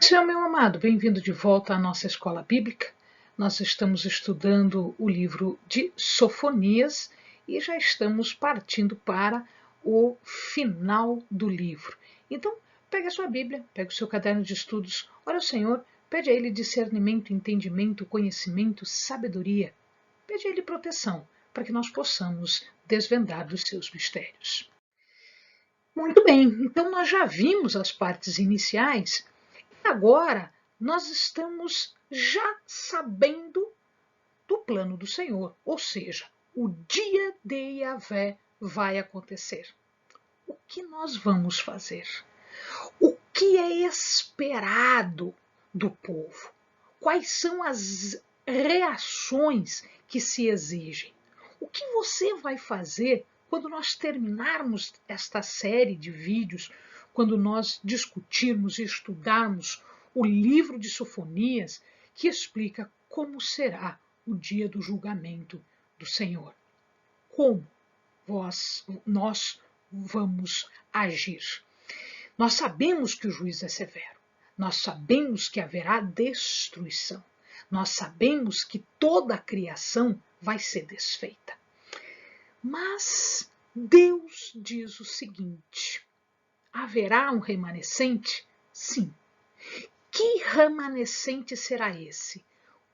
dia, meu amado, bem-vindo de volta à nossa escola bíblica. Nós estamos estudando o livro de Sofonias e já estamos partindo para o final do livro. Então, pegue a sua Bíblia, pegue o seu caderno de estudos, ore ao Senhor, pede a Ele discernimento, entendimento, conhecimento, sabedoria. Pede a Ele proteção, para que nós possamos desvendar os seus mistérios. Muito bem, então nós já vimos as partes iniciais. Agora, nós estamos já sabendo do plano do Senhor, ou seja, o dia de Yahvé vai acontecer. O que nós vamos fazer? O que é esperado do povo? Quais são as reações que se exigem? O que você vai fazer quando nós terminarmos esta série de vídeos, quando nós discutirmos e estudarmos o livro de Sofonias, que explica como será o dia do julgamento do Senhor? Como nós vamos agir? Nós sabemos que o juízo é severo, nós sabemos que haverá destruição, nós sabemos que toda a criação vai ser desfeita. Mas Deus diz o seguinte: haverá um remanescente? Sim. Que remanescente será esse?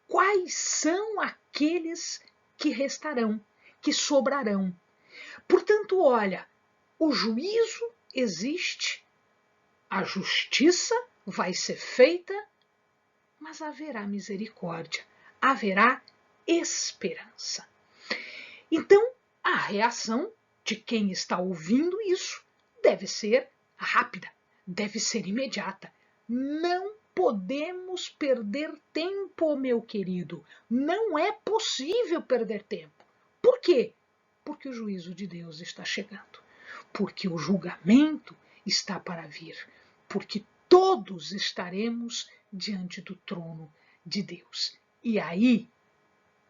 Quais são aqueles que restarão, que sobrarão? Portanto, olha, o juízo existe, a justiça vai ser feita, mas haverá misericórdia, haverá esperança. Então, a reação de quem está ouvindo isso deve ser rápida, deve ser imediata. Não podemos perder tempo, meu querido. Não é possível perder tempo. Por quê? Porque o juízo de Deus está chegando. Porque o julgamento está para vir. Porque todos estaremos diante do trono de Deus. E aí,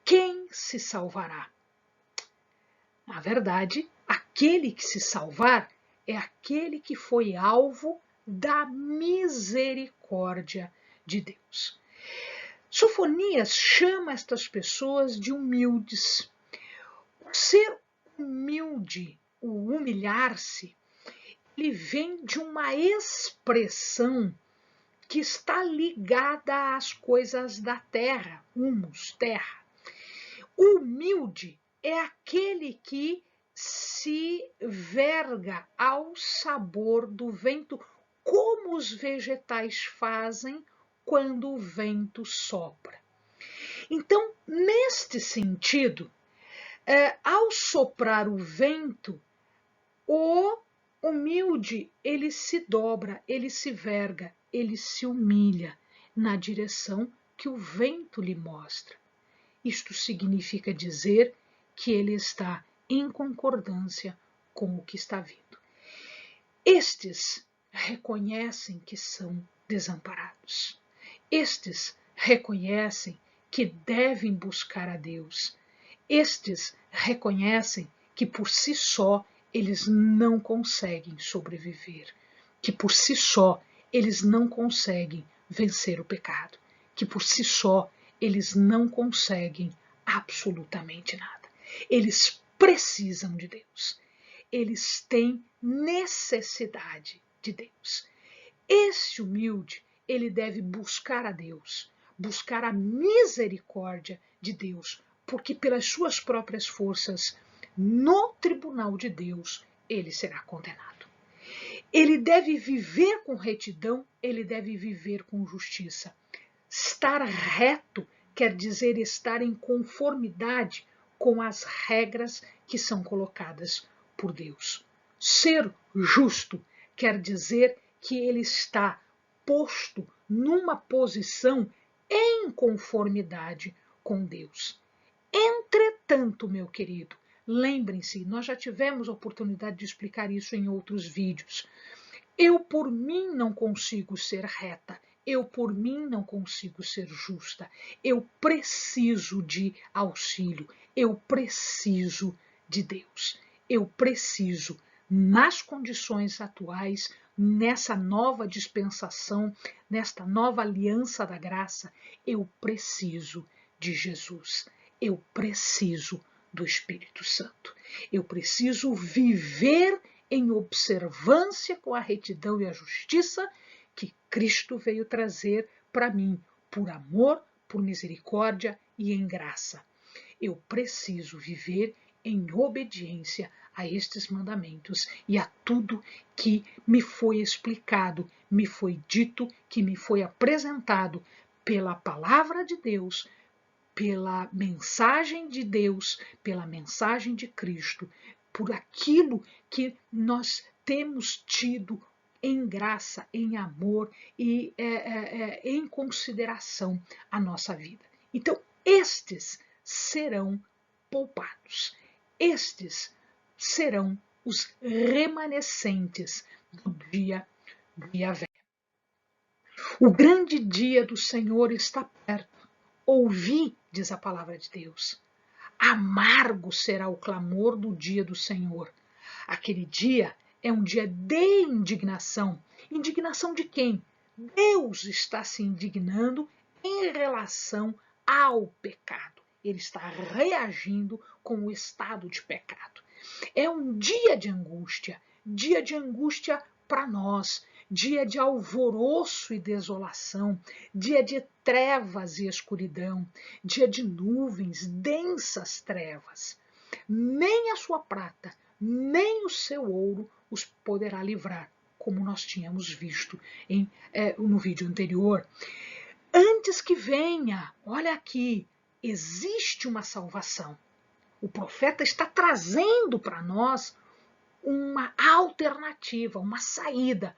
quem se salvará? Na verdade, aquele que se salvar é aquele que foi alvo da misericórdia de Deus. Sofonias chama estas pessoas de humildes. O ser humilde, o humilhar-se, ele vem de uma expressão que está ligada às coisas da terra, humus, terra. O humilde é aquele que se verga ao sabor do vento, como os vegetais fazem quando o vento sopra. Então, neste sentido, ao soprar o vento, o humilde, ele se dobra, ele se verga, ele se humilha na direção que o vento lhe mostra. Isto significa dizer que ele está em concordância com o que está vindo. Estes reconhecem que são desamparados. Estes reconhecem que devem buscar a Deus. Estes reconhecem que por si só eles não conseguem sobreviver, que por si só eles não conseguem vencer o pecado, que por si só eles não conseguem absolutamente nada. Eles precisam de Deus. Eles têm necessidade de Deus. Esse humilde, ele deve buscar a Deus, buscar a misericórdia de Deus, porque pelas suas próprias forças, no tribunal de Deus, ele será condenado. Ele deve viver com retidão, ele deve viver com justiça. Estar reto quer dizer estar em conformidade com as regras que são colocadas por Deus. Ser justo quer dizer que ele está posto numa posição em conformidade com Deus. Entretanto, meu querido, lembrem-se, nós já tivemos a oportunidade de explicar isso em outros vídeos. Eu, por mim, não consigo ser reta. Eu, por mim, não consigo ser justa. Eu preciso de auxílio. Eu preciso de Deus. Eu preciso, nas condições atuais, nessa nova dispensação, nesta nova aliança da graça, eu preciso de Jesus. Eu preciso do Espírito Santo. Eu preciso viver em observância com a retidão e a justiça que Cristo veio trazer para mim, por amor, por misericórdia e em graça. Eu preciso viver em obediência a estes mandamentos e a tudo que me foi explicado, me foi dito, que me foi apresentado pela palavra de Deus, pela mensagem de Deus, pela mensagem de Cristo, por aquilo que nós temos tido em graça, em amor e em consideração a nossa vida. Então, estes serão poupados. Estes serão os remanescentes do dia de Yahvé. O grande dia do Senhor está perto. Ouvi, diz a palavra de Deus. Amargo será o clamor do dia do Senhor. Aquele dia é um dia de indignação. Indignação de quem? Deus está se indignando em relação ao pecado. Ele está reagindo com o estado de pecado. É um dia de angústia para nós, dia de alvoroço e desolação, dia de trevas e escuridão, dia de nuvens, densas trevas. Nem a sua prata, nem o seu ouro os poderá livrar, como nós tínhamos visto no vídeo anterior. Antes que venha, olha aqui, existe uma salvação. O profeta está trazendo para nós uma alternativa, uma saída.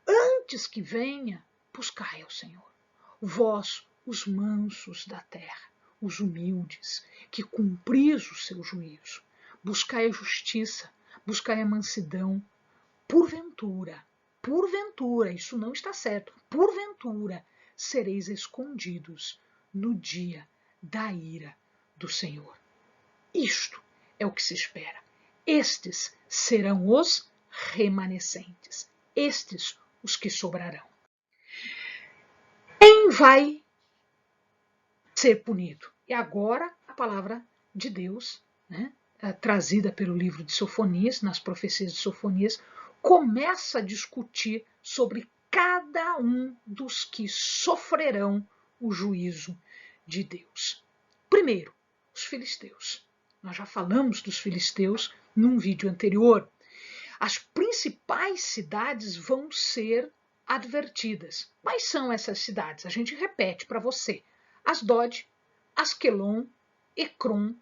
Antes que venha, buscai ao Senhor. Vós, os mansos da terra, os humildes, que cumpris o seu juízo. Buscai a justiça, buscai a mansidão. Porventura, isso não está certo, porventura sereis escondidos no dia da ira do Senhor. Isto é o que se espera. Estes serão os remanescentes. Estes os que sobrarão. Quem vai ser punido? E agora a palavra de Deus, trazida pelo livro de Sofonias, nas profecias de Sofonias, começa a discutir sobre cada um dos que sofrerão o juízo de Deus. Primeiro, os filisteus. Nós já falamos dos filisteus num vídeo anterior. As principais cidades vão ser advertidas. Quais são essas cidades? A gente repete para você. Asdod, Asquelon, Ecrom,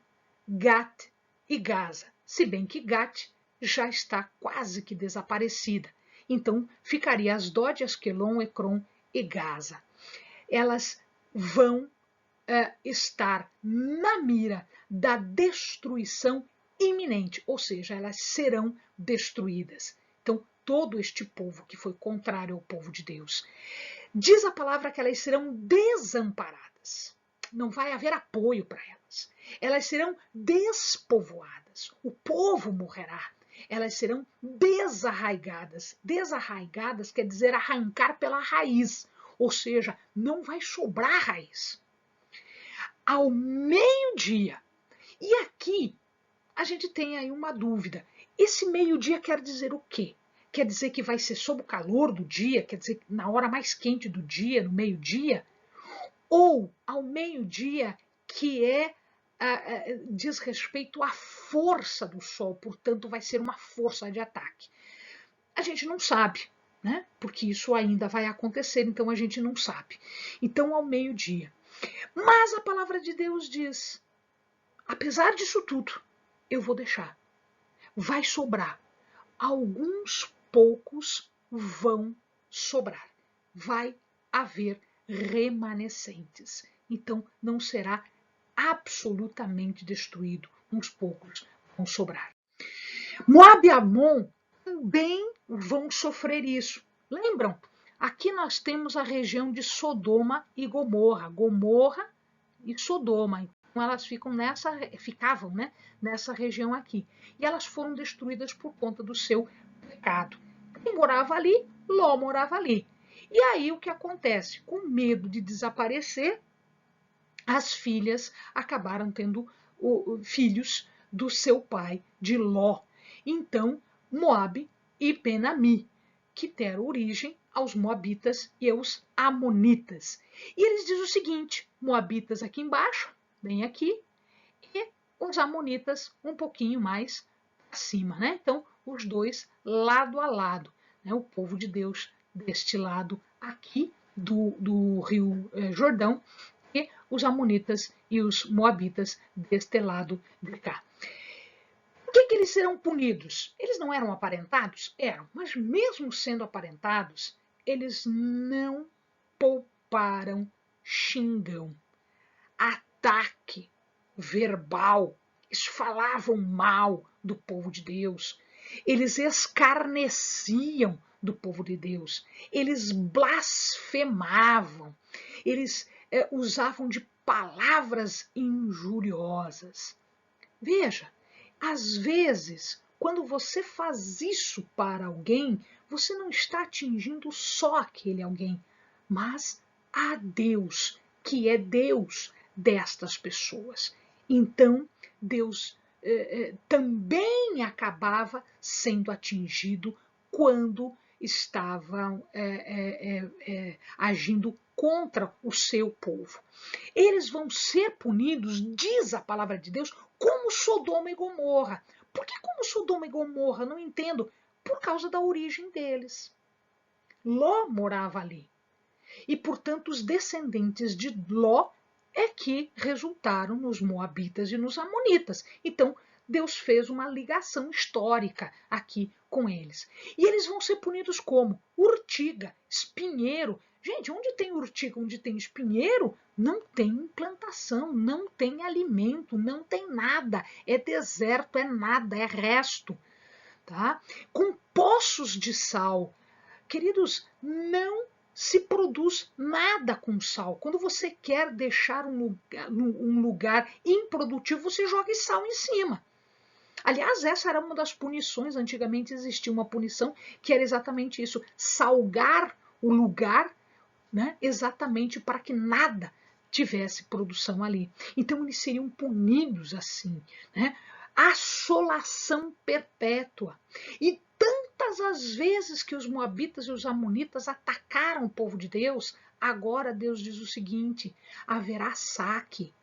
Gat e Gaza. Se bem que Gat já está quase que desaparecida. Então, ficaria Asdod, Asquelon, Ecrom e Gaza. Elas vão estar na mira da destruição iminente, ou seja, elas serão destruídas. Então, todo este povo que foi contrário ao povo de Deus. Diz a palavra que elas serão desamparadas. Não vai haver apoio para elas. Elas serão despovoadas. O povo morrerá. Elas serão desarraigadas. Desarraigadas quer dizer arrancar pela raiz, ou seja, não vai sobrar raiz. Ao meio-dia. E aqui a gente tem aí uma dúvida. Esse meio-dia quer dizer o quê? Quer dizer que vai ser sob o calor do dia? Quer dizer na hora mais quente do dia, no meio-dia? Ou ao meio-dia, que diz respeito à força do sol, portanto vai ser uma força de ataque. A gente não sabe, né? Porque isso ainda vai acontecer, então a gente não sabe. Então ao meio-dia. Mas a palavra de Deus diz, apesar disso tudo, eu vou deixar. Vai sobrar. Alguns poucos vão sobrar. Vai haver remanescentes. Então não será absolutamente destruído. Uns poucos vão sobrar. Moab e Amon também vão sofrer isso. Lembram? Aqui nós temos a região de Sodoma e Gomorra. Gomorra e Sodoma. Então elas ficavam nessa região aqui. E elas foram destruídas por conta do seu pecado. Quem morava ali Ló morava ali. E aí o que acontece? Com medo de desaparecer, as filhas acabaram tendo filhos do seu pai, de Ló. Então, Moabe e Ben-Ami, que deram origem aos Moabitas e aos Amonitas. E eles dizem o seguinte: Moabitas aqui embaixo, bem aqui, e os Amonitas um pouquinho mais acima, né? Então, os dois lado a lado, né? O povo de Deus deste lado aqui do rio Jordão e os Amonitas e os Moabitas deste lado de cá. Por que eles serão punidos? Eles não eram aparentados? Eram, mas mesmo sendo aparentados, eles não pouparam xingão, ataque verbal. Eles falavam mal do povo de Deus. Eles escarneciam do povo de Deus. Eles blasfemavam. Eles usavam de palavras injuriosas. Veja, às vezes, quando você faz isso para alguém, você não está atingindo só aquele alguém, mas a Deus, que é Deus destas pessoas. Então, Deus também acabava sendo atingido quando estavam agindo contra o seu povo. Eles vão ser punidos, diz a palavra de Deus, como Sodoma e Gomorra. Por que como Sodoma e Gomorra? Não entendo. Por causa da origem deles. Ló morava ali. E, portanto, os descendentes de Ló é que resultaram nos Moabitas e nos Amonitas. Então, Deus fez uma ligação histórica aqui com eles. E eles vão ser punidos como? Urtiga, espinheiro. Gente, onde tem urtiga, onde tem espinheiro, não tem plantação, não tem alimento, não tem nada. É deserto, é nada, é resto. Tá? Com poços de sal. Queridos, não se produz nada com sal. Quando você quer deixar um lugar improdutivo, você joga sal em cima. Aliás, essa era uma das punições. Antigamente existia uma punição que era exatamente isso: salgar o lugar, né, exatamente para que nada tivesse produção ali. Então eles seriam punidos assim, né? Assolação perpétua. E tantas as vezes que os moabitas e os amonitas atacaram o povo de Deus, agora Deus diz o seguinte: haverá saque.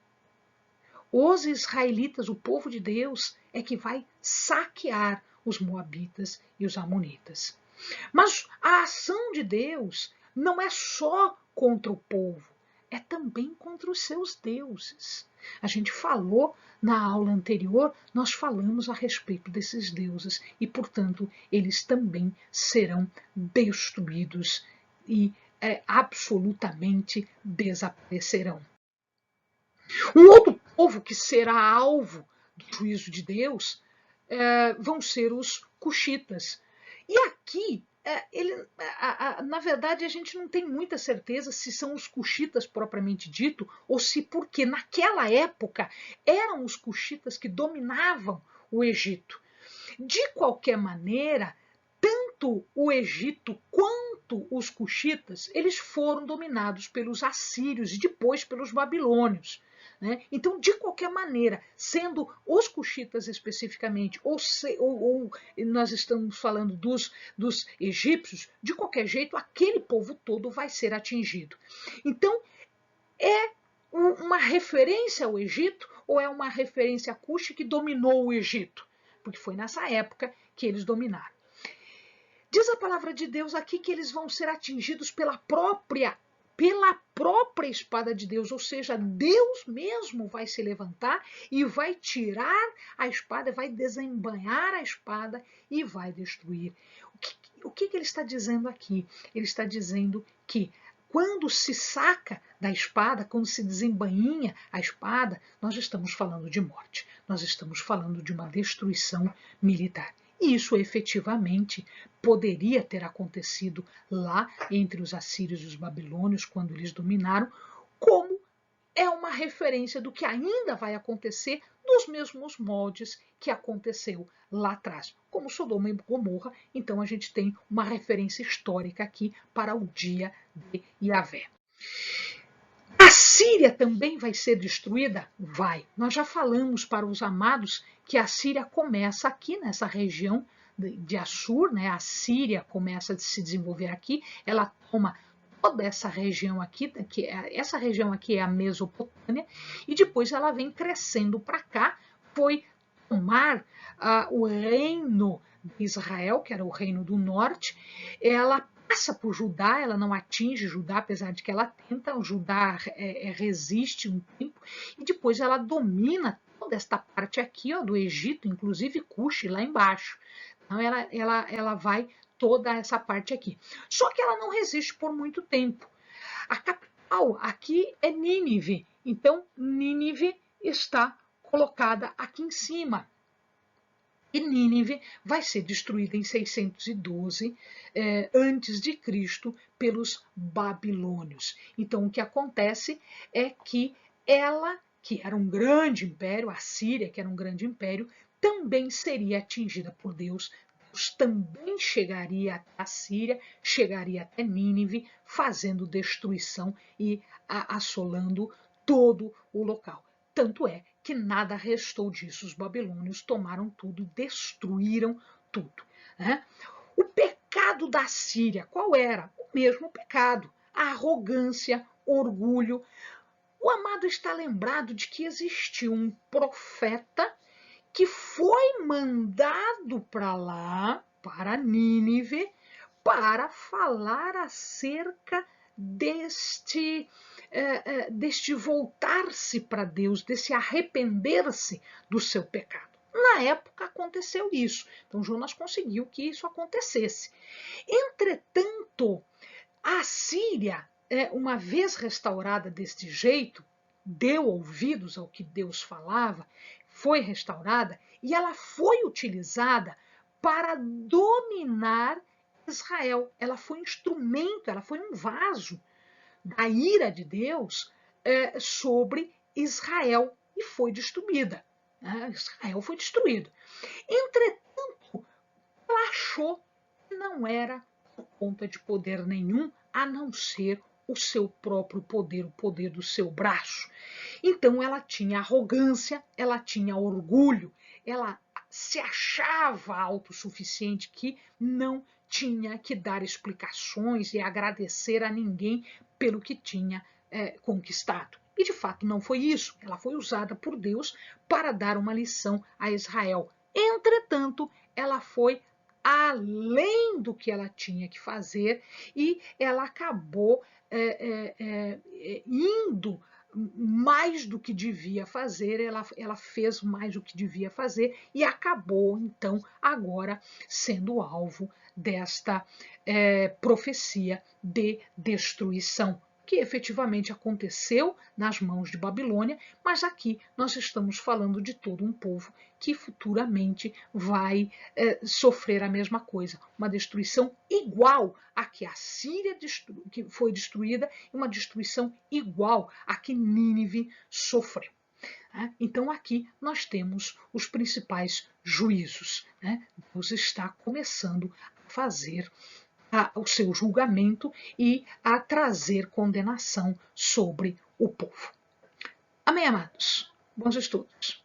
Os israelitas, o povo de Deus, é que vai saquear os moabitas e os amonitas. Mas a ação de Deus não é só contra o povo, é também contra os seus deuses. A gente falou na aula anterior, nós falamos a respeito desses deuses e, portanto, eles também serão destruídos e absolutamente desaparecerão. Um outro povo que será alvo do juízo de Deus vão ser os cuxitas. E aqui, na verdade, a gente não tem muita certeza se são os cuxitas propriamente dito, ou se porque naquela época eram os cuxitas que dominavam o Egito. De qualquer maneira, tanto o Egito quanto os cuxitas, eles foram dominados pelos assírios e depois pelos babilônios. Né? Então, de qualquer maneira, sendo os cuxitas especificamente, ou nós estamos falando dos egípcios, de qualquer jeito, aquele povo todo vai ser atingido. Então, é uma referência ao Egito ou é uma referência a Cuxi que dominou o Egito? Porque foi nessa época que eles dominaram. Diz a palavra de Deus aqui que eles vão ser atingidos pela própria espada de Deus, ou seja, Deus mesmo vai se levantar e vai tirar a espada, vai desembainhar a espada e vai destruir. O que ele está dizendo aqui? Ele está dizendo que quando se saca da espada, quando se desembainha a espada, nós estamos falando de morte, nós estamos falando de uma destruição militar. E isso efetivamente poderia ter acontecido lá entre os assírios e os babilônios, quando eles dominaram, como é uma referência do que ainda vai acontecer nos mesmos moldes que aconteceu lá atrás. Como Sodoma e Gomorra, então a gente tem uma referência histórica aqui para o dia de Yahvé. A Síria também vai ser destruída? Vai. Nós já falamos para os amados que a Síria começa aqui nessa região de Assur, né? A Síria começa a se desenvolver aqui, ela toma toda essa região aqui, essa região aqui é a Mesopotâmia, e depois ela vem crescendo para cá, foi tomar o reino de Israel, que era o reino do norte, ela passa por Judá, ela não atinge Judá, apesar de que ela tenta, o Judá resiste um tempo, e depois ela domina toda esta parte aqui, ó, do Egito, inclusive Cuxi, lá embaixo. Então ela vai toda essa parte aqui. Só que ela não resiste por muito tempo. A capital aqui é Nínive, então Nínive está colocada aqui em cima. E Nínive vai ser destruída em 612 antes de Cristo pelos babilônios. Então o que acontece é que ela, que era um grande império, a Síria, que era um grande império, também seria atingida por Deus. Deus também chegaria até a Síria, chegaria até Nínive, fazendo destruição e assolando todo o local. Tanto é que nada restou disso. Os babilônios tomaram tudo, destruíram tudo. Né? O pecado da Síria, qual era? O mesmo pecado. A arrogância, orgulho. O amado está lembrado de que existiu um profeta que foi mandado para lá, para Nínive, para falar acerca deste voltar-se para Deus, desse arrepender-se do seu pecado. Na época aconteceu isso, então Jonas conseguiu que isso acontecesse. Entretanto, a Síria, uma vez restaurada deste jeito, deu ouvidos ao que Deus falava, foi restaurada e ela foi utilizada para dominar Israel. Ela foi um instrumento, ela foi um vaso da ira de Deus sobre Israel e foi destruída. Israel foi destruído. Entretanto, ela achou que não era por conta de poder nenhum, a não ser o seu próprio poder, o poder do seu braço. Então ela tinha arrogância, ela tinha orgulho, ela se achava autossuficiente, que não tinha que dar explicações e agradecer a ninguém pelo que tinha conquistado. E de fato não foi isso. Ela foi usada por Deus para dar uma lição a Israel. Entretanto, ela foi além do que ela tinha que fazer e ela acabou indo mais do que devia fazer, ela fez mais do que devia fazer e acabou, então, agora sendo alvo desta profecia de destruição, que efetivamente aconteceu nas mãos de Babilônia, mas aqui nós estamos falando de todo um povo que futuramente vai sofrer a mesma coisa, uma destruição igual à que a Síria que foi destruída, uma destruição igual à que Nínive sofreu. Então aqui nós temos os principais juízos. Deus está começando a fazer o seu julgamento e a trazer condenação sobre o povo. Amém, amados? Bons estudos.